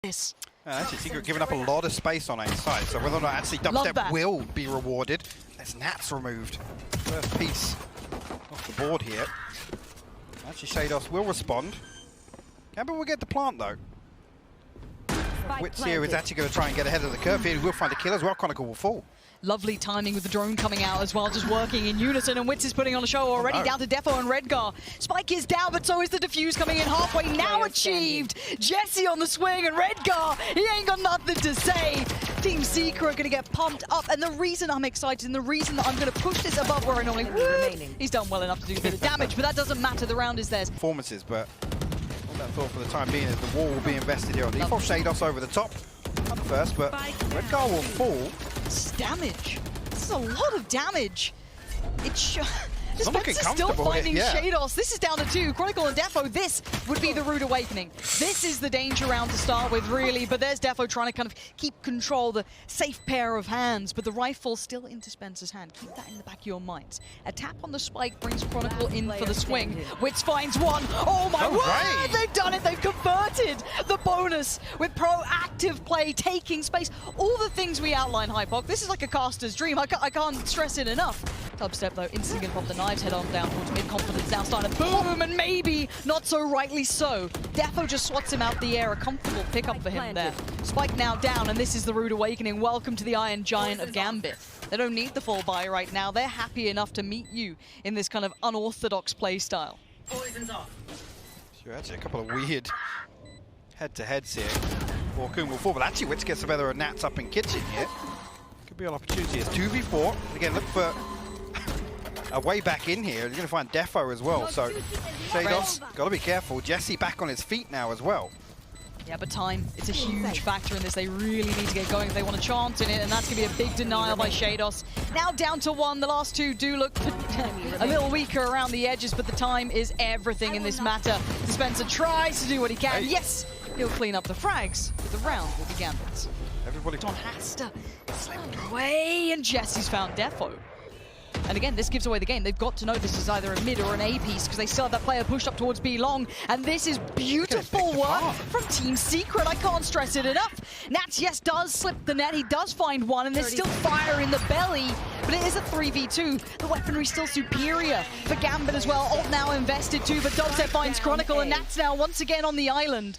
this. Actually, Secret giving up a lot of space on A side, so whether or not actually Dubstep will be rewarded, there's Nats removed. First piece off the board here. Actually, Shados will respond. Gambit will get the plant though. Wits here is actually going to try and get ahead of the curve here. He will find a kill as well. Chronicle will fall. Lovely timing with the drone coming out as well, just working in unison, and Wits is putting on a show already, down to Defo and Redgar. Spike is down, but so is the defuse coming in halfway, now achieved. Jesse on the swing, and Redgar, he ain't got nothing to say. Team Secret are gonna get pumped up, and the reason I'm excited, and the reason that I'm gonna push this above where I normally would, he's done well enough to do a bit of damage, but that doesn't matter, the round is theirs. Performances, but all that thought for the time being is the wall will be invested here on default. Shados over the top first, but Redgar will fall. This is damage. This is a lot of damage. Spencer's still here, finding Shados. This is down to 2. Chronicle and Defo, this would be the rude awakening. This is the danger round to start with, really. But there's Defo trying to kind of keep control, the safe pair of hands. But the rifle still into Spencer's hand. Keep that in the back of your minds. A tap on the spike brings Chronicle in for the swing. Wits finds one. Oh my word! They've done it. They've converted the bonus with proactive play, taking space. All the things we outline, Hypoc. This is like a caster's dream. I can't stress it enough. Dubstep, though, instantly going to pop the knives, head on down towards mid-confidence, now starting to boom, and maybe not so rightly so. Defo just swats him out the air, a comfortable pickup for him there. Spike now down, and this is the rude awakening. Welcome to the Iron Giant of Gambit. They don't need the full buy right now. They're happy enough to meet you in this kind of unorthodox play style. Poison's off. Sure, actually a couple of weird head-to-heads here. Borkun will fall, but actually Wits gets together a Nats up in kitchen here. Could be an opportunity. It's 2v4. Again, look for a way back in here. You're going to find Defo as well, so Shados, got to be careful. Jesse back on his feet now as well. Yeah, but time, it's a huge factor in this. They really need to get going if they want to chance in it, and that's going to be a big denial by Shados. Now down to 1. The last 2 do look a little weaker around the edges, but the time is everything in this matter. Spencer tries to do what he can. Yes, he'll clean up the frags, but the round will be Gambit's. Everybody Don has to slip away, and Jesse's found Defo. And again, this gives away the game. They've got to know this is either a mid or an A piece because they still have that player pushed up towards B long. And this is beautiful work from Team Secret. I can't stress it enough. Nats, yes, does slip the net. He does find one, and there's still fire in the belly. But it is a 3v2. The weaponry's still superior for Gambit as well. Ult now invested too, but Dubstep finds Chronicle, and Nats now once again on the island.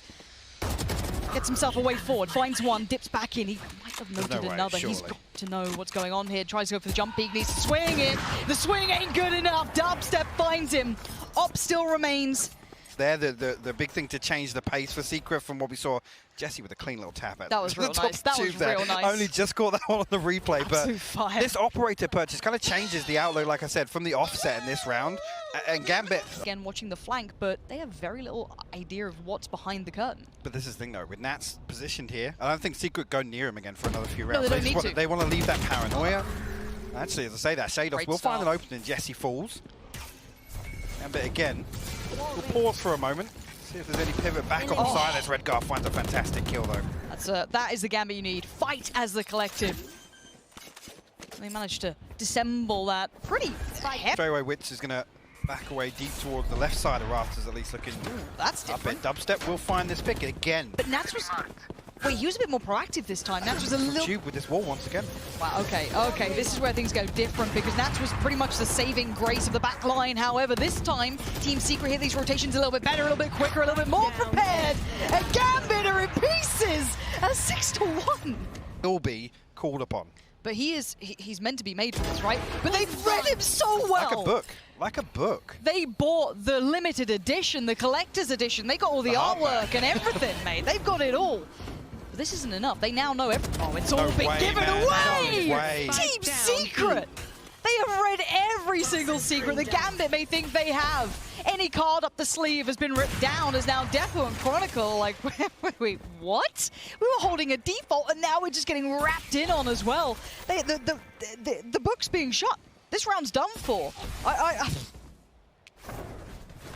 Gets himself a way forward, finds one, dips back in. He might have noted another. He's got to know what's going on here. Tries to go for the jump peek, needs to swing it. The swing ain't good enough. Dubstep finds him. Op still remains. There, the big thing to change the pace for Secret from what we saw. Jesse with a clean little tap at that was real nice. That was real nice. Only just caught that one on the replay, Absolute but fire. This operator purchase kind of changes the outlook, like I said, from the offset in this round. And Gambit again watching the flank, but they have very little idea of what's behind the curtain. But this is the thing though, with Nats positioned here, I don't think Secret go near him again for another few rounds. No, they don't need to. They want to leave that paranoia. Actually, as I say that, Shados will find an opening. Jesse falls. Gambit again. We'll pause for a moment. See if there's any pivot back on the side. As Redgar finds a fantastic kill though. That is the Gambit you need. Fight as the collective. They managed to dissemble that pretty heavy. Straight away, Wits is going to back away deep towards the left side of Rafters, at least looking that's different. Up. Dubstep will find this pick again. But Nats was... Wait, he was a bit more proactive this time. Nats was a little... Tube with this wall once again. Wow, okay. This is where things go different because Nats was pretty much the saving grace of the back line. However, this time, Team Secret hit these rotations a little bit better, a little bit quicker, a little bit more prepared. And Gambit are in pieces at 6-1. Will be called upon. But he's meant to be made for this, right? But they've read him so well. Like a book. They bought the limited edition, the collector's edition. They got all the artwork and everything, mate. They've got it all. But this isn't enough. They now know everything. Oh, it's all been given away! Team Secret! They have read every single secret the Gambit may think they have. Any card up the sleeve has been ripped down as now Defo and Chronicle like, wait, what? We were holding a default and now we're just getting wrapped in on as well. The book's being shut. This round's done for.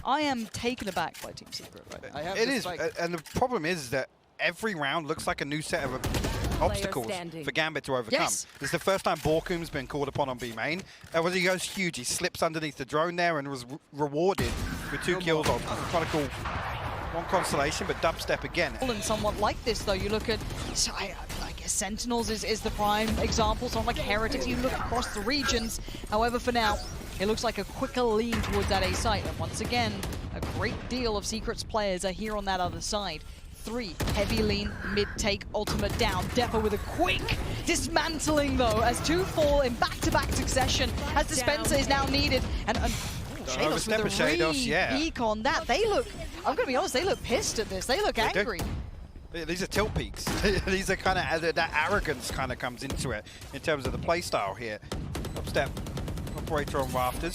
I am taken aback by Team Secret right now. It is, and the problem is that every round looks like a new set of obstacles for Gambit to overcome. Yes. This is the first time Borkum's been called upon on B main. He goes huge. He slips underneath the drone there and was rewarded with 2 kills on Chronicle. One consolation, but dubstep again. And somewhat like this, though, you look at, I guess Sentinels is the prime example. Someone like Heretics, you look across the regions. However, for now, it looks like a quicker lean towards that A site. And once again, a great deal of Secret's players are here on that other side. 3, heavy lean, mid take, ultimate down. Defo with a quick dismantling, though, as 2 fall in back-to-back succession, as Dispenser is now needed. And Shados with a re-peek on that. They look, I'm going to be honest, they look pissed at this. They look angry. These are tilt peaks. These are kind of, that arrogance kind of comes into it in terms of the play style here. Upstep, operator on rafters.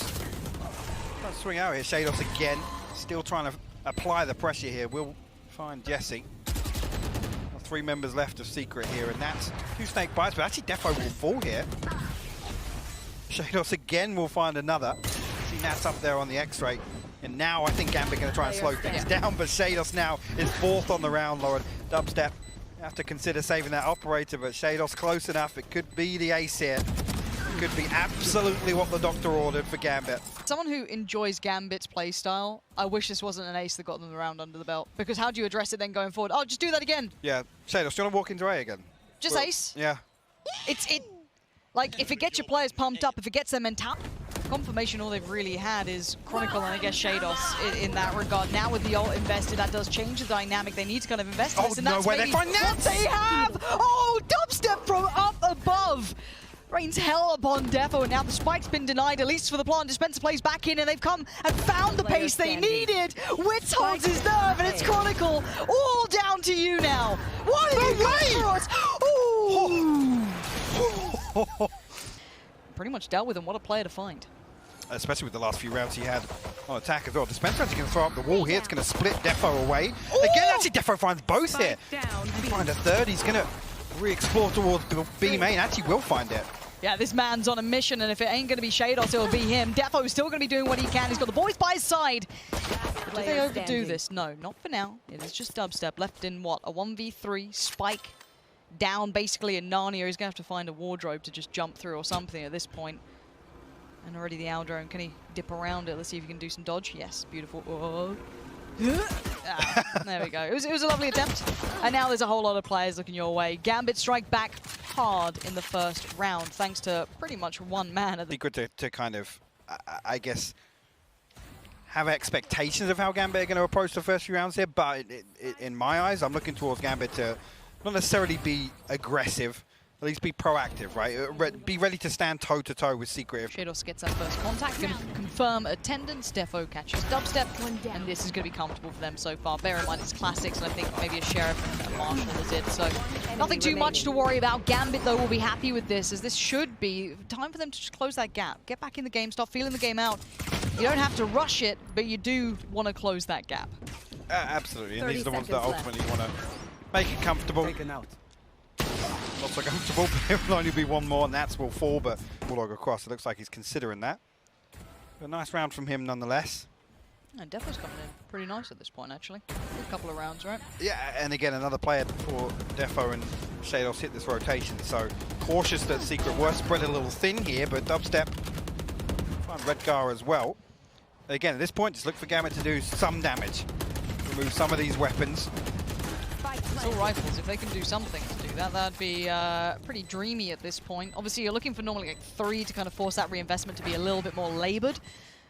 Trying to swing out here. Shados again, still trying to apply the pressure here. We'll find Jesse. 3 members left of Secret here, and that's 2 snake bites, but actually Defo will fall here. Shados again will find another. See Nats up there on the X-ray. And now I think Gambit going to try and slow things down, but Shados now is 4th on the round, Lauren. Dubstep, you have to consider saving that operator, but Shados close enough. It could be the ace here. It could be absolutely what the doctor ordered for Gambit. Someone who enjoys Gambit's playstyle, I wish this wasn't an ace that got them the round under the belt. Because how do you address it then going forward? Oh, just do that again. Yeah, Shados, do you want to walk into A again? Just ace. Yeah. Like, if it gets your players pumped up, if it gets their mentality, confirmation all they've really had is Chronicle and I guess Shados in that regard. Now with the ult invested, that does change the dynamic. They need to kind of invest in this, and that's maybe what they have! Oh, dubstep from up above! Rains hell upon Defo, and now the spike's been denied, at least for the plant. Dispenser plays back in, and they've come and found the pace they needed. Witz holds his nerve, and it's Chronicle. All down to you now. What are you doing for us? Ooh. Pretty much dealt with him. What a player to find. Especially with the last few rounds he had on attack as well. Dispenser actually going to throw up the wall here. It's going to split Defo away. Again, actually Defo finds both here. Find a third. He's going to re-explore towards B main. Actually will find it. Yeah, this man's on a mission, and if it ain't going to be Shados, it'll be him. Defo's still going to be doing what he can. He's got the boys by his side. But do they overdo this? No, not for now. It is just dubstep left in, what, a 1v3. Spike down basically in Narnia. He's going to have to find a wardrobe to just jump through or something at this point. And already the owl drone. Can he dip around it? Let's see if he can do some dodge. Yes, beautiful. Oh. There we go. It was a lovely attempt. And now there's a whole lot of players looking your way. Gambit strike back hard in the first round, thanks to pretty much one man. It'd be good to kind of, I guess, have expectations of how Gambit are going to approach the first few rounds here, but in my eyes, I'm looking towards Gambit to not necessarily be aggressive, at least be proactive, right? Be ready to stand toe-to-toe with Secret. Shados gets that first contact, can confirm attendance. Defo catches dubstep, and this is going to be comfortable for them so far. Bear in mind it's classics, and I think maybe a Sheriff and a Marshall is it. So nothing too much to worry about. Gambit, though, will be happy with this, as this should be time for them to just close that gap. Get back in the game, start feeling the game out. You don't have to rush it, but you do want to close that gap. Absolutely, and these are the ones that ultimately want to make it comfortable. Not so comfortable, but it will only be one more, and that's will fall, but will log across. It looks like he's considering that. But a nice round from him nonetheless. And Defo's coming in pretty nice at this point, actually. A couple of rounds, right? Yeah, and again, another player for Defo and Shados hit this rotation, so cautious that Secret were spread a little thin here, but dubstep find Redgar as well. Again, at this point, just look for Gambit to do some damage. Remove some of these weapons. It's all rifles. If they can do something to do that, that'd be pretty dreamy at this point. Obviously, you're looking for normally like 3 to kind of force that reinvestment to be a little bit more labored.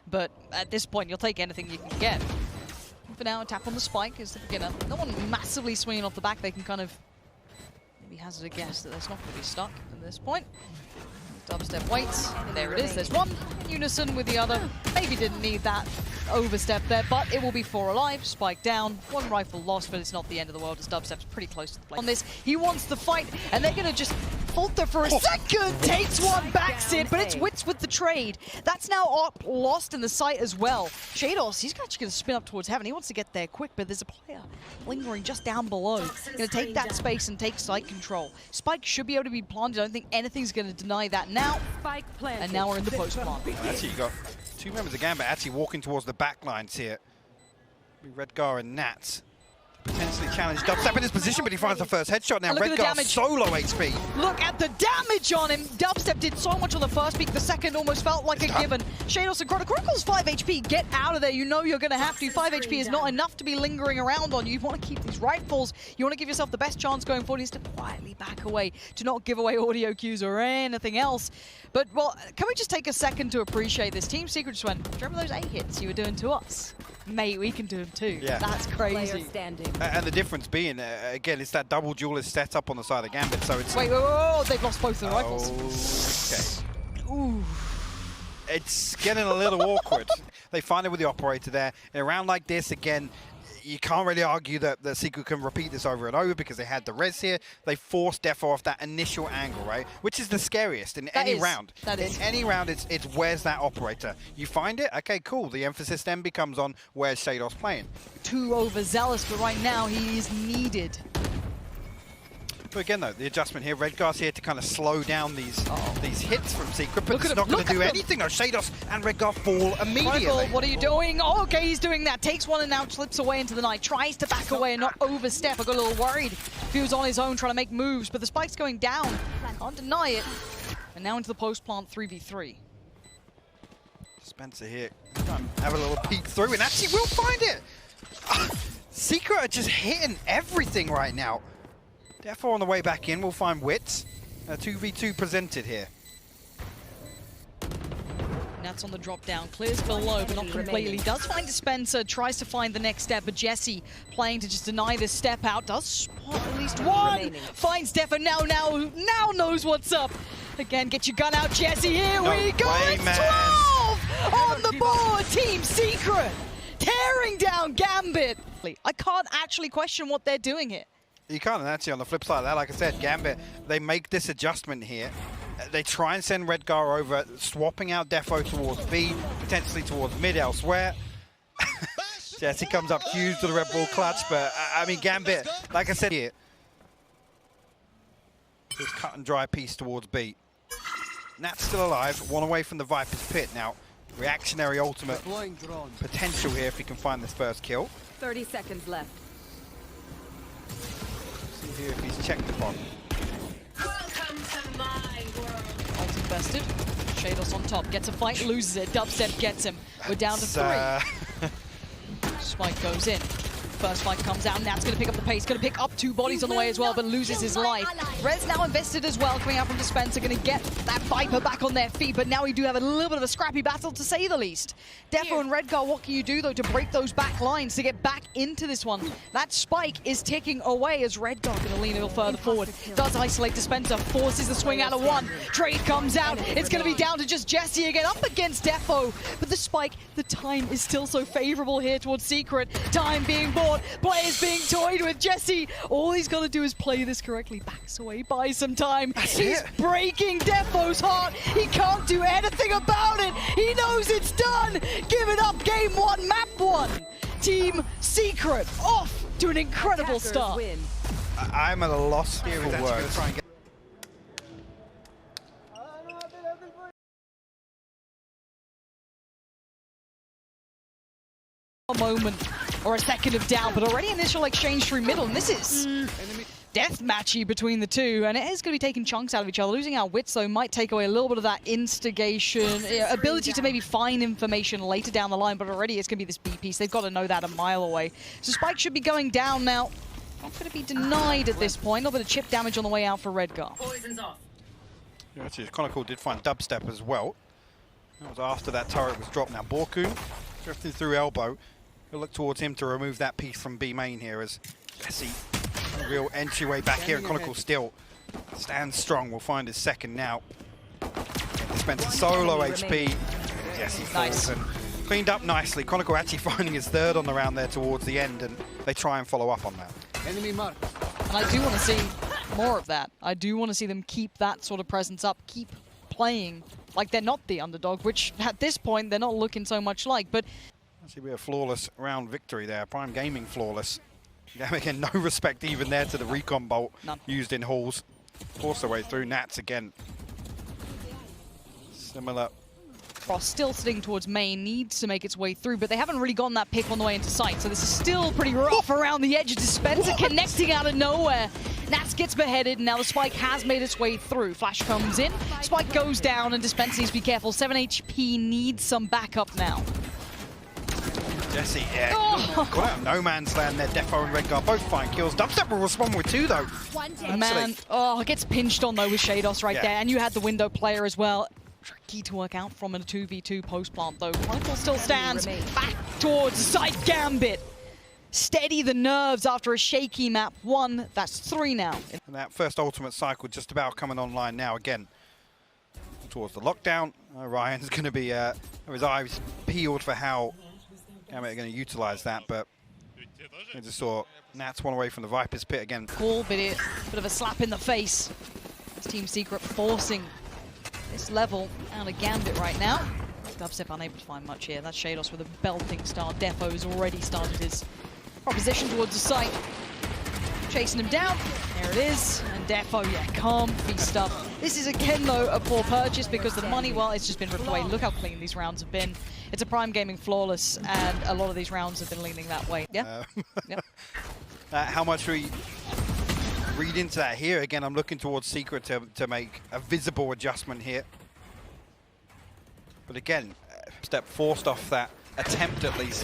But at this point, you'll take anything you can get. For now, a tap on the spike is the beginner. No one massively swinging off the back. They can kind of maybe hazard a guess that it's not going to be stuck at this point. Dubstep waits. There it is. There's one in unison with the other. Maybe didn't need that overstep there, but it will be 4 alive. Spike down. 1 rifle lost, but it's not the end of the world as Dubstep's pretty close to the play. On this, he wants the fight, and they're going to just falter for a second. Takes one, backs it, but it's Witz with the trade. That's now up, lost in the sight as well. Shados, he's actually going to spin up towards heaven. He wants to get there quick, but there's a player lingering just down below. Going to take that space and take site control. Spike should be able to be planted. I don't think anything's going to deny that now. And now we're in the post plant. Actually, you got 2 members of Gambit actually walking towards the back lines here. Redgar and Nats. Potentially Nicely challenged. Dubstep in his position, but he finds the first headshot now. Look at the Redgar damage. solo HP. Look at the damage on him. Dubstep did so much on the first peak. The second almost felt like a given. Shados and Chronicle's 5 HP. Get out of there. You know you're going to have to. 5 HP is not enough to be lingering around on you. You want to keep these rifles. You want to give yourself the best chance going forward. He needs to quietly back away to not give away audio cues or anything else. But, well, can we just take a second to appreciate this? Team Secret just went, do you remember those 8 hits you were doing to us? Mate, we can do them too. Yeah. That's crazy. And the difference being, again, it's that double duelist setup on the side of Gambit, so it's... Wait, they've lost both of the rifles. Okay. Ooh. It's getting a little awkward. They find it with the operator there. In a round like this, again, you can't really argue that the Secret can repeat this over and over because they had the res here. They forced Defo off that initial angle, right? Which is the scariest in any round. That is. In any round, it's where's that operator? You find it? Okay, cool. The emphasis then becomes on where's Shados playing. Too overzealous, but right now he is needed. But again, though, the adjustment here, Redgar's here to kind of slow down these hits from Secret, but it's not going to do anything. No, Shados and Redgar fall immediately. Chronicle, what are you doing? Oh, okay, he's doing that. Takes one and now slips away into the night. Tries to back away and not overstep. I got a little worried if he was on his own trying to make moves, but the spike's going down. Can't deny it. And now into the post-plant 3v3. Spencer here, have a little peek through, and actually we'll find it. Secret are just hitting everything right now. Therefore, on the way back in, we'll find Wits. 2v2 presented here. Nats on the drop down, clears below, but not completely. Does find Spencer, tries to find the next step, but Jesse playing to just deny this step out. Does spot at least one. Finds Defo now knows what's up. Again, get your gun out, Jesse. Here we go. It's 12 on the board. Team Secret tearing down Gambit. I can't actually question what they're doing here. You can't, and actually on the flip side of that, like I said, Gambit, they make this adjustment here. They try and send Redgar over, swapping out Defo towards B, potentially towards mid elsewhere. Jesse comes up huge to the Red Bull clutch, but I mean, Gambit, like I said here, this cut and dry piece towards B. Nat's still alive, one away from the Viper's pit. Now, reactionary ultimate potential here if he can find this first kill. 30 seconds left. See here if he's checked upon. Welcome to my world. Ult invested. Shados on top. Gets a fight, loses it. Dubstep gets him. We're down to 3. Spike goes in. First fight comes out. Nat's going to pick up the pace. Going to pick up 2 bodies on the way as well, but loses his life. Red's now invested as well, coming out from Dispenser. Going to get that Viper back on their feet, but now we do have a little bit of a scrappy battle, to say the least. Defo and Redgar, what can you do, though, to break those back lines, to get back into this one? That spike is ticking away as Redgar going to lean a little further forward. Does isolate Dispenser, forces the swing out of 1. Trade comes out. It's going to be down to just Jesse again, up against Defo. But the spike, the time is still so favorable here towards Secret. Time being bought. Players being toyed with. Jesse, all he's got to do is play this correctly. Backs away, buys some time. He's breaking Defo's heart. He can't do anything about it. He knows it's done. Give it up. Game 1, map 1. Team Secret off to an incredible start. I'm at a loss here for words. A moment or a second of doubt, but already initial exchange through middle, and this is deathmatchy between the two, and it is going to be taking chunks out of each other. Losing our wits, though, might take away a little bit of that instigation, ability to maybe find information later down the line, but already it's going to be this B piece. They've got to know that a mile away. So Spike should be going down now. Not going to be denied at this point. A little bit of chip damage on the way out for Redgar. Poison's off. Yeah, actually, Chronicle did find Dubstep as well. That was after that turret was dropped. Now, Borku drifting through elbow. He'll look towards him to remove that piece from B main here as Jesse, a real entryway back here, and Chronicle still stands strong. We'll find his second now. Dispenser solo HP. Jesse falls and cleaned up nicely. Chronicle actually finding his third on the round there towards the end, and they try and follow up on that. Enemy mark. And I do want to see more of that. I do want to see them keep that sort of presence up, keep playing like they're not the underdog, which at this point they're not looking so much like, but Actually, be a flawless round victory there. Prime Gaming flawless. Again, no respect even there to the recon bolt used in halls. Force their way through. Nats again. Similar Frost still sitting towards main, needs to make its way through, but they haven't really gotten that pick on the way into sight, so this is still pretty rough around the edge. Dispenser connecting out of nowhere. Nats gets beheaded, and now the Spike has made its way through. Flash comes in, Spike goes down, and Dispenser needs to be careful. 7 HP needs some backup now. Jesse, yeah, got out of no man's land there. Defo and Redguard both find kills. Dubstep will respond with 2 though. Man, oh, gets pinched on though with Shados right there, and you had the window player as well. Tricky to work out from a 2v2 post plant though. Chronicle still stands back towards side. Gambit. Steady the nerves after a shaky map 1. That's 3 now. And that first ultimate cycle just about coming online now again. Towards the lockdown. Ryan's going to be his eyes peeled for how Gambit are going to utilize that, but I just saw Nats one away from the Viper's pit again. Cool, bit of a slap in the face. It's Team Secret forcing this level out of Gambit right now. Dubstep unable to find much here. That's Shados with a belting start. Defo's already started his proposition towards the site. Chasing him down. There it is. And Defo, yeah, comfy stuff. This is again, though, a poor purchase because the money, well, it's just been ripped away. Look how clean these rounds have been. It's a Prime Gaming flawless, and a lot of these rounds have been leaning that way. Yeah. Yep. How much we read into that here? Again, I'm looking towards Secret to make a visible adjustment here. But again, Step forced off that attempt at least.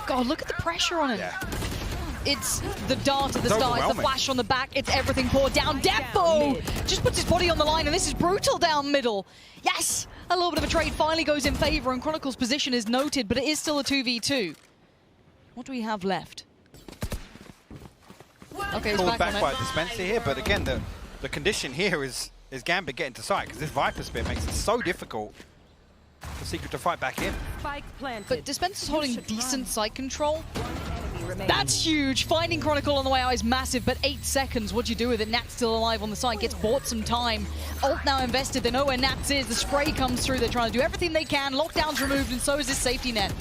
God, look at the pressure on him. Yeah. It's the dart at the start, it's the flash on the back, it's everything poured down. Defo just puts his body on the line, and this is brutal down middle. Yes, a little bit of a trade finally goes in favor, and Chronicle's position is noted, but it is still a 2v2. What do we have left? Okay, he's Called back back on by Dispenser here, but again, the condition here is Gambit getting to sight, because this Viper Spear makes it so difficult for Secret to fight back in. Spike planted. But Dispenser's holding decent site control. That's huge. Finding Chronicle on the way out is massive, but 8 seconds. What do you do with it? Nat's still alive on the side, gets bought some time. Ult now invested. They know where Nats is. The spray comes through. They're trying to do everything they can. Lockdown's removed, and so is this safety net.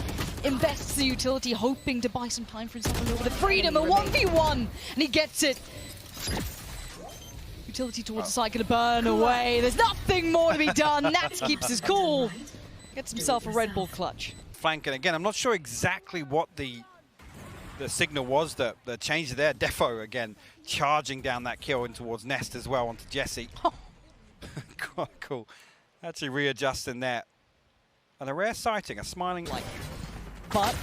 Invests the utility, hoping to buy some time for himself a little bit of freedom. A 1v1, and he gets it. Utility towards the side, gonna burn away. There's nothing more to be done. Nats keeps his cool. Gets himself a Red Bull clutch. Flanking again. I'm not sure exactly what the signal was that changed there. Defo again charging down that kill in towards Nest as well onto Jesse. Quite cool. Actually readjusting there. And a rare sighting, a smiling light. But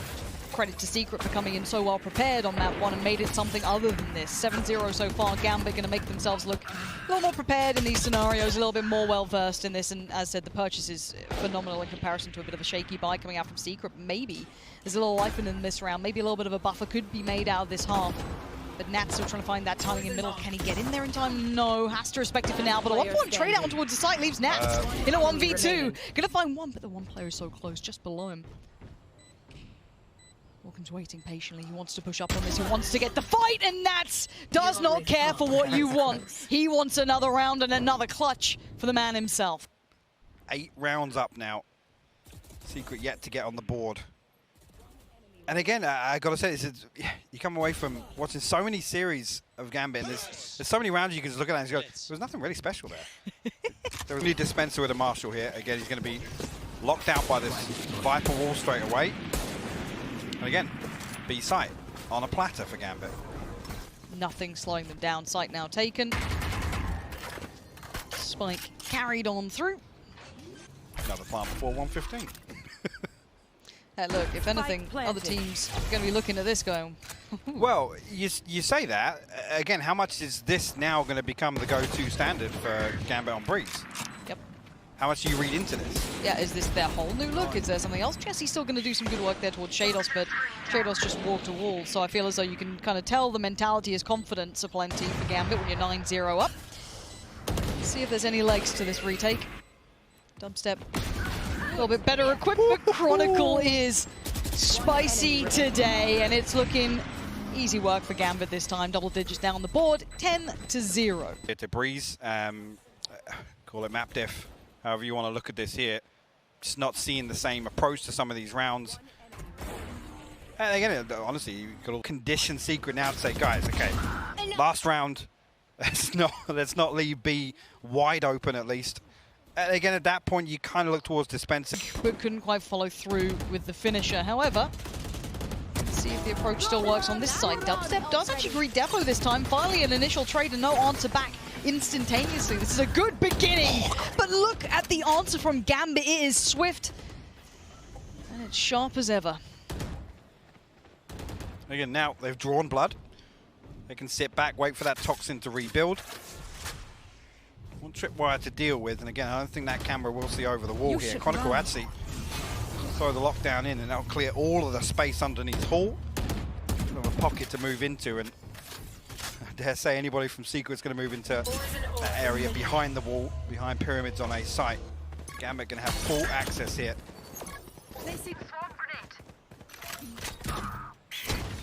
credit to Secret for coming in so well prepared on map 1 and made it something other than this. 7-0 so far. Gambit going to make themselves look a little more prepared in these scenarios, a little bit more well-versed in this. And as said, the purchase is phenomenal in comparison to a bit of a shaky buy coming out from Secret. Maybe there's a little life in this round. Maybe a little bit of a buffer could be made out of this half. But Nat's still trying to find that timing in middle. Can he get in there in time? No. Has to respect it for now. But a 1-point trade out towards the site leaves Nats in a 1v2. Gonna find one, but the one player is so close, just below him. Walken's waiting patiently. He wants to push up on this. He wants to get the fight, and Nats does not care for what you want. He wants another round and another clutch for the man himself. 8 rounds up now. Secret yet to get on the board. And again, I gotta say, you come away from watching so many series of Gambit, and there's so many rounds you can just look at and go, there's nothing really special there. There was a new Dispenser with a Marshall here. Again, he's going to be locked out by this Viper wall straight away. And again, B site on a platter for Gambit. Nothing slowing them down. Site now taken. Spike carried on through. Another plant before 115. Look, if anything, other teams are going to be looking at this going. Well, you say that. Again, how much is this now going to become the go-to standard for Gambit on Breeze? Yep. How much do you read into this? Yeah, is this their whole new look? Is there something else? Jesse's still going to do some good work there towards Shados, but Shados just walked to wall, so I feel as though you can kind of tell the mentality is confidence aplenty for Gambit when you're 9-0 up. Let's see if there's any legs to this retake. Dubstep, a little bit better equipped, but Chronicle is spicy today, and it's looking easy work for Gambit this time. Double digits down the board, 10-0. To Breeze, call it map diff. However you want to look at this here, just not seeing the same approach to some of these rounds. And again, honestly, you've got to condition Secret now to say, guys, okay, last round, let's not leave B wide open at least. Again, at that point, you kind of look towards Dispenser. But couldn't quite follow through with the finisher. However, let's see if the approach still works on this side. Dubstep does actually greet Defo this time. Finally, an initial trade and no answer back instantaneously. This is a good beginning. But look at the answer from Gambit. It is swift. And it's sharp as ever. Again, now they've drawn blood. They can sit back, wait for that toxin to rebuild. One tripwire to deal with, and again, I don't think that camera will see over the wall here. Chronicle actually throw the lockdown in, and that'll clear all of the space underneath Hall. Sort of a pocket to move into, and I dare say anybody from Secret's going to move into that area behind the wall, behind pyramids on a site. Gambit going to have full access here.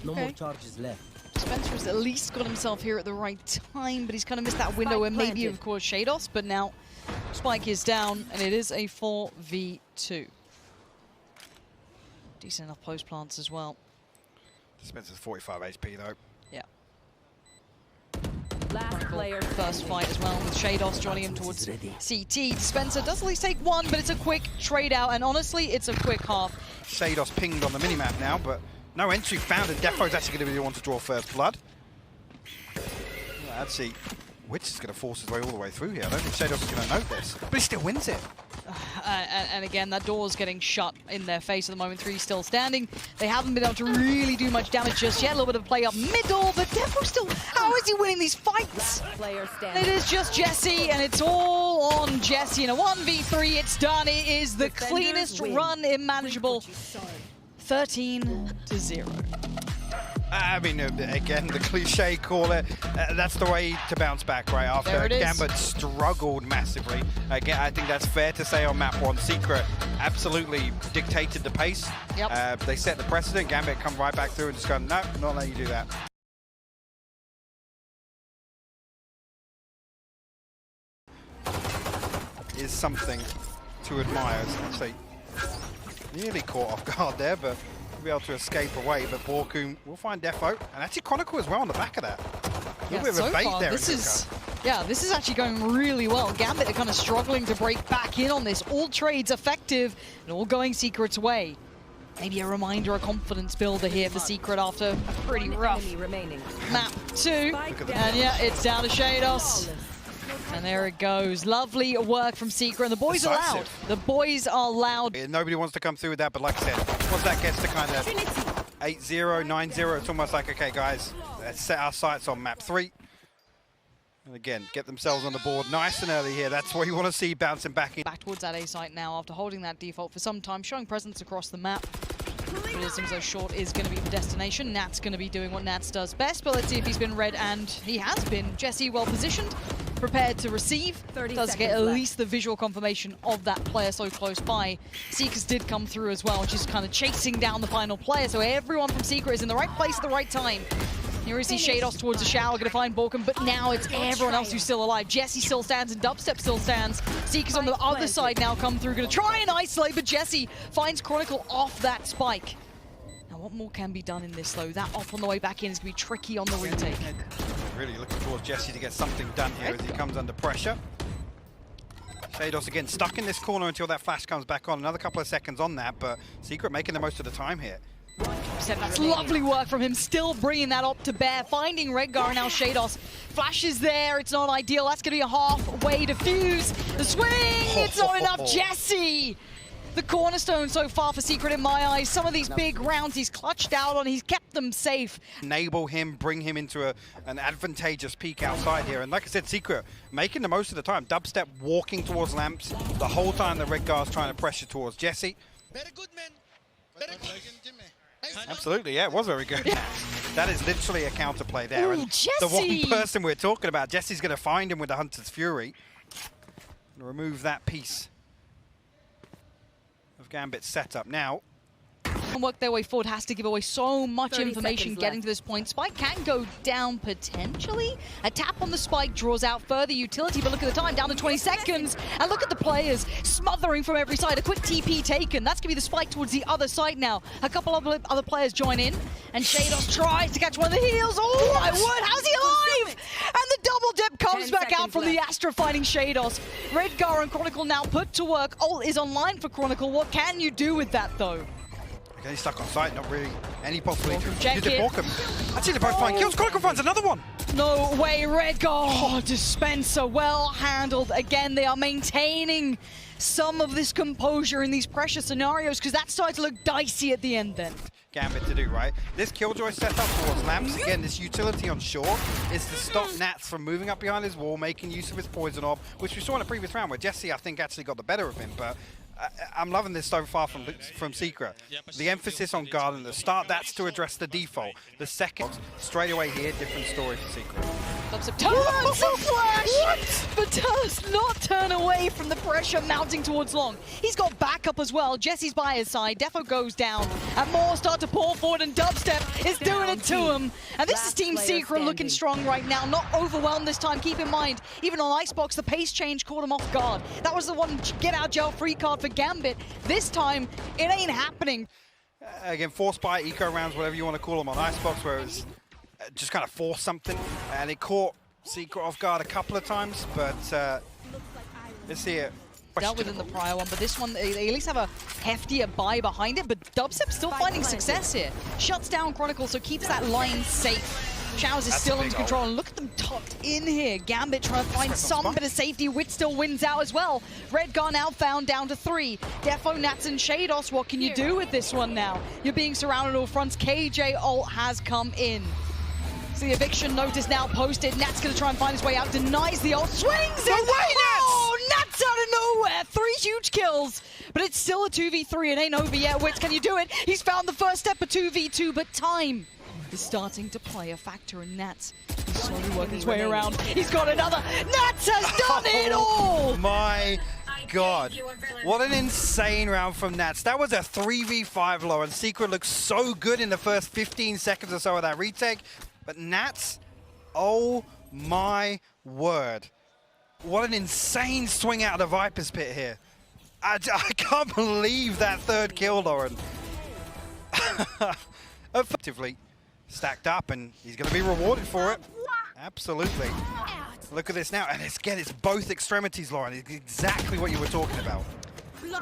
No more charges left. Spencer's at least got himself here at the right time, but he's kind of missed that window where maybe, of course, Shados, but now Spike is down, and it is a 4v2. Decent enough post plants as well. Spencer's 45 HP, though. Yeah. Last player First fight as well, with Shados joining him towards CT. Dispenser does at least take one, but it's a quick trade out, and honestly, it's a quick half. Shados pinged on the minimap now, but no entry found, and Defo's actually going to be the one to draw first blood. Actually, Witch is going to force his way all the way through here. I don't think Shados is going to note this, but he still wins it. And again, that door's getting shut in their face at the moment. 3 still standing. They haven't been able to really do much damage just yet. A little bit of play up middle, but Defo still, how is he winning these fights? player It standing. is just Jesse, and it's all on Jesse. In a 1v3, it's done. It is the Defenders cleanest win. run imaginable. 13-0. I mean, again, the cliche call it, that's the way to bounce back, right? After Gambit struggled massively. Again, I think that's fair to say on map 1. Secret absolutely dictated the pace. Yep. They set the precedent. Gambit come right back through and just go, no, not letting you do that. Is something to admire. I'd say nearly caught off guard there, but be able to escape away. But Borkum will find Defo, and actually Chronicle as well on the back of that. A little bit of a bait there. This is actually going really well. Gambit are kind of struggling to break back in on this. All trades effective and all going Secret's way. Maybe a reminder, a confidence builder here for Secret after a pretty rough map 2. And yeah, it's down to Shados. And there it goes. Lovely work from Secret. And the boys are loud. The boys are loud. Yeah, nobody wants to come through with that, but like I said, once that gets to kind of 8-0, 9-0, it's almost like, okay, guys, let's set our sights on map 3. And again, get themselves on the board nice and early here. That's what you want to see bouncing back in. Back towards that A site now after holding that default for some time, showing presence across the map. But it seems though short is going to be the destination. Nat's going to be doing what Nats does best, but let's see if he's been read, and he has been. Jesse well positioned, prepared to receive. Does get at least the visual confirmation of that player so close by. Seekers did come through as well, just kind of chasing down the final player, so everyone from Secret is in the right place at the right time. Here we see Shados towards the shower, going to find Borkum, but now it's everyone else who's still alive. Jesse still stands and Dubstep still stands. Seekers on the other side now come through, going to try and isolate, but Jesse finds Chronicle off that spike. Now what more can be done in this though? That off on the way back in is going to be tricky on the retake. Really looking towards Jesse to get something done here as he comes under pressure. Shados again stuck in this corner until that flash comes back on. Another couple of seconds on that, but Secret making the most of the time here. That's lovely work from him, still bringing that up to bear, finding Redgar, and now Shados. Flash is there, it's not ideal, that's going to be a halfway defuse. The swing, it's not enough, Jesse! The cornerstone so far for Secret in my eyes. Some of these big rounds he's clutched out on, he's kept them safe. Enable him, bring him into an advantageous peak outside here. And like I said, Secret making the most of the time. Dubstep walking towards lamps the whole time the Redgar's trying to pressure towards Jesse. Very good, man. Very good. Absolutely, yeah, it was very good. That is literally a counterplay there. Ooh, and Jesse! The one person we're talking about, Jesse's going to find him with the Hunter's Fury. And remove that piece of Gambit's setup. Now, work their way forward, has to give away so much information getting to this point. Spike can go down potentially. A tap on the spike draws out further utility, but look at the time, down to 20 seconds. And look at the players smothering from every side. A quick TP taken. That's going to be the spike towards the other side now. A couple of other players join in, and Shados tries to catch one of the heels. Oh my word, how's he alive? And the double dip comes 10 back out seconds from the left. Astra fighting Shados. Redgar and Chronicle now put to work. Ult is online for Chronicle. What can you do with that, though? Okay, he's stuck on site, not really any possibility to check use it. it. Borkum. Actually, they're both fine kills. Chronicle finds another one. No way, Redgar. Oh, Dispenser, well handled. Again, they are maintaining some of this composure in these pressure scenarios because that started to look dicey at the end then. Gambit to do, right? This Killjoy setup towards Lamps, again, this utility on shore is to stop Nats from moving up behind his wall, making use of his poison orb, which we saw in a previous round where Jesse, I think, actually got the better of him, but I'm loving this so far from Secret. The emphasis on guard at the start, that's to address the default. The second, straight away here, different story for Secret. Turns a flash, but does not turn away from the pressure mounting towards Long. He's got backup as well. Jesse's by his side. Defo goes down, and more start to pour forward, and Dubstep is doing it to him. And this is Team Secret looking strong right now, not overwhelmed this time. Keep in mind, even on Icebox, the pace change caught him off guard. That was the one get out jail free card for Gambit. This time, it ain't happening. Again, force buy, eco rounds, whatever you want to call them on Icebox, where it was just kind of force something, and it caught Secret off guard a couple of times, but let's see it. Dealt with in the prior one, but this one, they at least have a heftier buy behind it, but Dubstep's still finding success here. Shuts down Chronicle, so keeps that line safe. Showers is still under control, and look at them tucked in here. Gambit trying to find some bit of safety. Wit still wins out as well. Redgar now found down to 3. Defo, Nats, and Shados, what can you do with this one now? You're being surrounded all fronts. KJ ult has come in. So the eviction notice now posted. Nat's going to try and find his way out. Denies the ult. Swings it! No way, Nats! Oh, Nats out of nowhere. 3 huge kills. But it's still a 2v3. It ain't over yet. Wits, can you do it? He's found the first step of 2v2, but time is starting to play a factor in Nats. He's slowly working his way around. He's got another. Nats has done it all! My God. What an insane round from Nats. That was a 3v5, Lauren. Secret looked so good in the first 15 seconds or so of that retake. But Nats, oh my word. What an insane swing out of the Viper's pit here. I can't believe that third kill, Lauren. Effectively stacked up, and he's going to be rewarded for it. Absolutely. Look at this now, and again, it's both extremities, Lauren. It's exactly what you were talking about.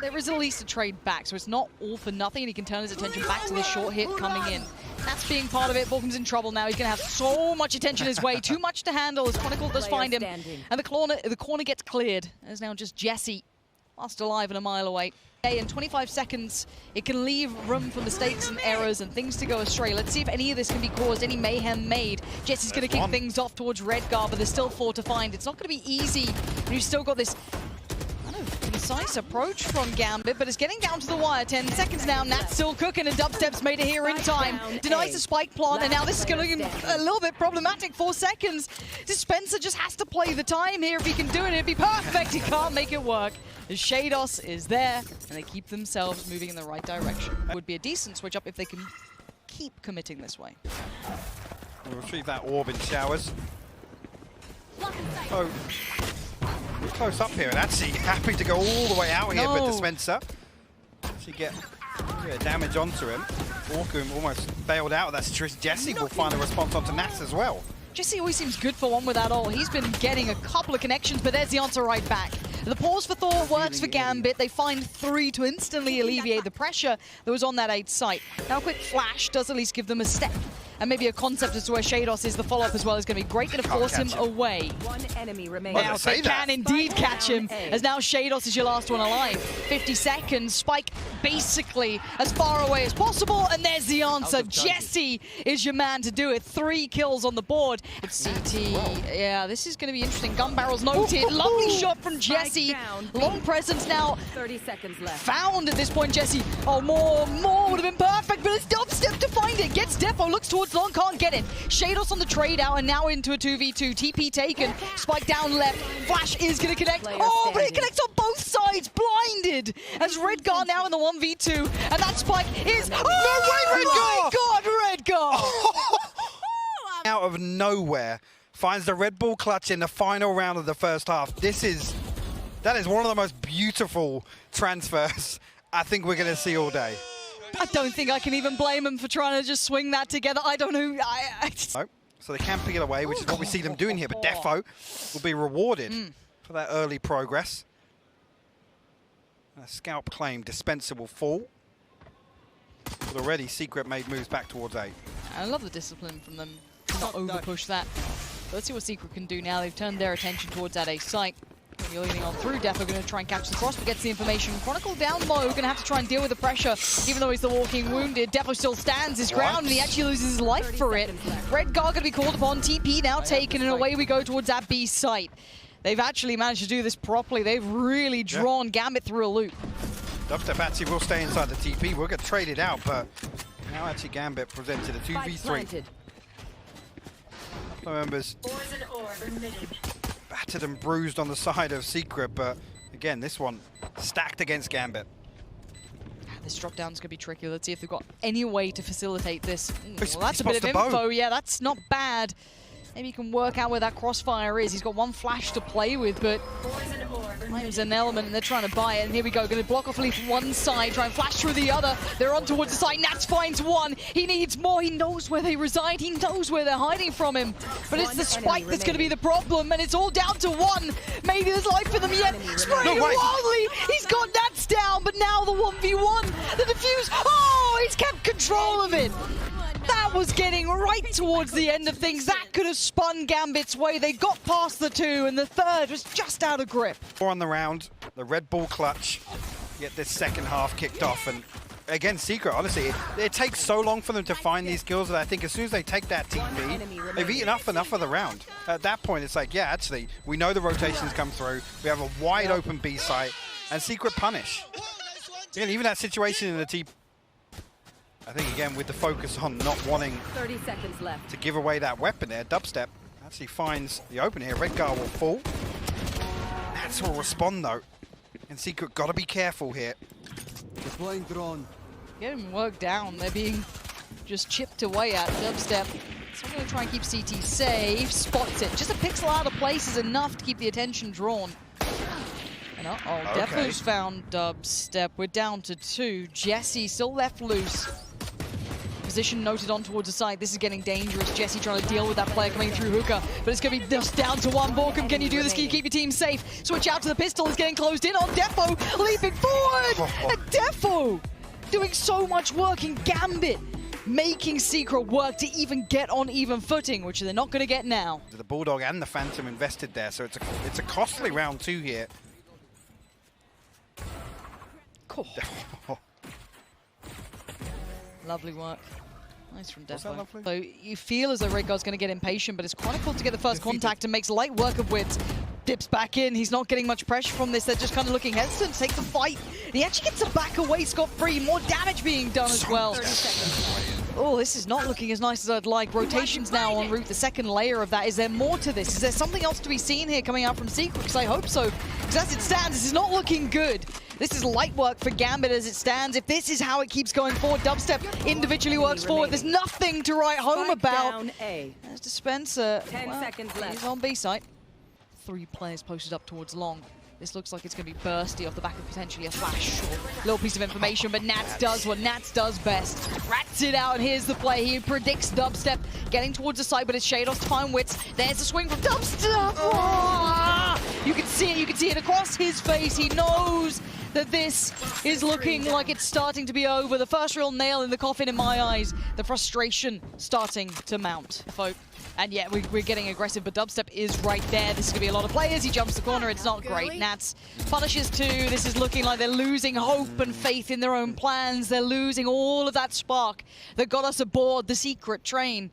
There is at least a trade back, so it's not all for nothing, and he can turn his attention back to this short hit coming in. That's being part of it. Borkum's in trouble now. He's going to have so much attention his way. Too much to handle as Chronicle does find him. And the corner gets cleared. There's now just Jesse, lost alive and a mile away. In 25 seconds, it can leave room for mistakes and errors and things to go astray. Let's see if any of this can be caused, any mayhem made. Jesse's going to kick things off towards Redgar, but there's still 4 to find. It's not going to be easy. And you've still got this concise approach from Gambit, but it's getting down to the wire. 10 seconds now. Nat's still cooking, and Dubstep's made it here in time. Denies the spike plant, and now this is going to be a little bit problematic. 4 seconds. Dispenser just has to play the time here. If he can do it, it'd be perfect. He can't make it work. The Shados is there, and they keep themselves moving in the right direction. Would be a decent switch up if they can keep committing this way. We'll retrieve that orb in showers. Oh. We're close up here, and actually happy to go all the way out here, but Dispenser actually get damage onto him. Borkum almost bailed out of that situation. Jesse will find a response onto Nats as well. Jesse always seems good for one with that ult. He's been getting a couple of connections, but there's the answer right back. The pause for Thor works for Gambit. They find 3 to instantly alleviate the pressure that was on that 8 site. Now a quick flash does at least give them a step. And maybe a concept as to where Shados is. The follow-up as well is going to be great. Going to force him away. 1 enemy remaining. Now they can indeed catch him, as now Shados is your last one alive. 50 seconds, Spike basically as far away as possible, and there's the answer. Jesse is your man to do it. 3 kills on the board. It's CT. Yeah, this is going to be interesting. Gun barrels noted. Lovely shot from Jesse. Long presence now. 30 seconds left. Found at this point, Jesse. Oh, more would have been perfect, but it's Dubstep to find it. Gets Defo, looks towards Long, can't get it. Shados on the trade out, and now into a 2v2. TP taken. Spike down left. Flash is going to connect. Oh, but it connects on both sides. Blinded. As Redgar now in the 1v2. And that Spike is... No way, Redgar! My God, Redgar! Out of nowhere, finds the Red Bull clutch in the final round of the first half. That is one of the most beautiful transfers I think we're going to see all day. I don't think I can even blame him for trying to just swing that together. I don't know. No. so they can peel away, which is what we see them doing here. But Defo will be rewarded for that early progress. A scalp claim, Dispenser will fall. But already Secret made moves back towards A. I love the discipline from them to not over-push that. But let's see what Secret can do now. They've turned their attention towards that A site. You're leaning on through. Defo going to try and catch the cross, but gets the information. Chronicle down low, going to have to try and deal with the pressure, even though he's the walking wounded. Defo still stands his ground, and he actually loses his life for it. Red Guard going to be called upon. TP now taken, and away we go towards that B site. They've actually managed to do this properly. They've really drawn Gambit through a loop. Dubstep actually will stay inside the TP. We'll get traded out, but now actually Gambit presented a 2v3. Members battered and bruised on the side of Secret, but again, this one stacked against Gambit. This drop down is going to be tricky. Let's see if they've got any way to facilitate this. Well, that's a bit of info. Yeah, that's not bad. Maybe he can work out where that crossfire is. He's got one flash to play with, but time's an element, and they're trying to buy it. And here we go, going to block off leaf one side, try and flash through the other. They're on towards the side. Nats finds one. He needs more. He knows where they reside. He knows where they're hiding from him. But it's the spike that's going to be the problem, and it's all down to one. Maybe there's life for them yet. Spraying wildly. He's got Nats down, but now the 1v1. The defuse. Oh, he's kept control of it. That was getting right towards the end of things. That could have spun Gambit's way. They got past the two, and the third was just out of grip. 4 on the round, the Red Bull clutch, get this second half kicked off. And again, Secret, honestly, it takes so long for them to find these kills that I think as soon as they take that TP, they've eaten up enough of the round. At that point, it's like, yeah, actually, we know the rotations come through. We have a wide open B site, and Secret punish. Again, even that situation in the TP, I think, again, with the focus on not wanting 30 seconds left to give away that weapon there, Dubstep actually finds the open here. Red Guard will fall. Nats will respond, though. And Secret got to be careful here. Deploying drone. Get him worked down. They're being just chipped away at. Dubstep. So I'm going to try and keep CT safe. Spots it. Just a pixel out of place is enough to keep the attention drawn. And Defo's found Dubstep. We're down to 2. Jesse still left loose. Position noted on towards the side. This is getting dangerous. Jesse trying to deal with that player coming through hookah, but it's going to be just down to 1. Borkum, can you do this? Can you keep your team safe? Switch out to the pistol. Is getting closed in on Defo, leaping forward. And Defo doing so much work in Gambit, making Secret work to even get on even footing, which they're not going to get now. The Bulldog and the Phantom invested there, so it's a costly round 2 here. Cool. Lovely work. Nice from Defo. So you feel as though Red Guard's going to get impatient, but it's Chronicle to get the first contact and makes light work of Wits. Dips back in. He's not getting much pressure from this. They're just kind of looking hesitant to take the fight. And he actually gets to back away scot-free. More damage being done as well. Oh, this is not looking as nice as I'd like. Rotations now en route. The second layer of that. Is there more to this? Is there something else to be seen here coming out from Secret? Because I hope so. Because as it stands, this is not looking good. This is light work for Gambit as it stands. If this is how it keeps going forward, Dubstep individually works forward. There's nothing to write home about. There's Dispenser. 10 seconds left. He's on B site. 3 players posted up towards long. This looks like it's going to be bursty off the back of potentially a flash or little piece of information, but Nats does what Nats does best. Rats it out, and here's the play. He predicts Dubstep getting towards the side, but it's Shadows to find Wits. There's the swing from Dubstep. Oh! You can see it across his face. He knows that this is looking like it's starting to be over. The first real nail in the coffin in my eyes. The frustration starting to mount. And yeah, we're getting aggressive, but Dubstep is right there. This is going to be a lot of players. He jumps the corner. It's not great. Nats punishes 2. This is looking like they're losing hope and faith in their own plans. They're losing all of that spark that got us aboard the Secret train.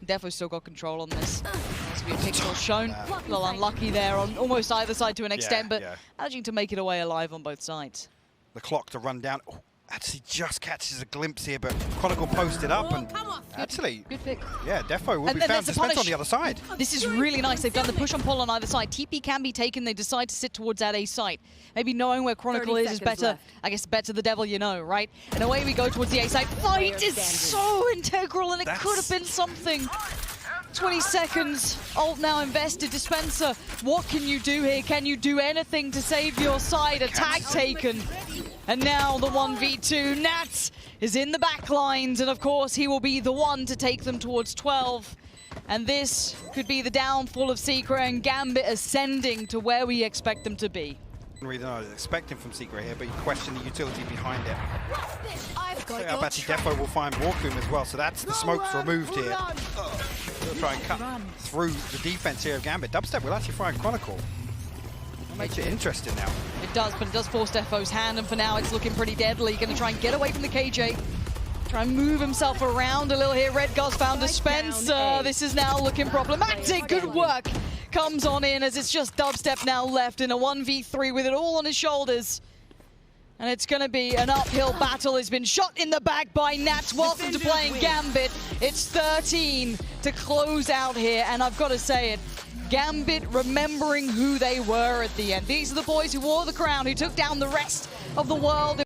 Defo's still got control on this. Has to be a pixel shown. A little unlucky there on almost either side to an extent, but managing to make it away alive on both sides. The clock to run down. Oh, actually just catches a glimpse here, but Chronicle posted up and actually, good pick. Yeah, Defo will be found. Dispenser on the other side. This is really nice. They've done the push and pull on either side. TP can be taken. They decide to sit towards that A site. Maybe knowing where Chronicle is better. Left. I guess better the devil you know, right? And away we go towards the A site. Fight is so integral, and it could have been something. 20 seconds. Ult now invested. Dispenser, what can you do here? Can you do anything to save your side? A tag taken. And now the 1v2. Nats is in the back lines, and of course he will be the one to take them towards 12. And this could be the downfall of Secret and Gambit ascending to where we expect them to be. Really I was expecting from Secret here, but you question the utility behind it. I've got Up actually Defo will find Warcoom as well, so that's the smoke's removed here. They'll try and cut through the defense here of Gambit. Dubstep will actually find Chronicle. That makes it interesting now. It does, but it does force Defo's hand, and for now it's looking pretty deadly. Going to try and get away from the KJ. Try and move himself around a little here. Redgar's found a Spencer. This is now looking problematic. Good work comes on in as it's just Dubstep now left in a 1v3 with it all on his shoulders. And it's going to be an uphill battle. He's been shot in the back by Nats. Welcome to playing Gambit. It's 13 to close out here, and I've got to say it. Gambit remembering who they were at the end. These are the boys who wore the crown, who took down the rest of the world.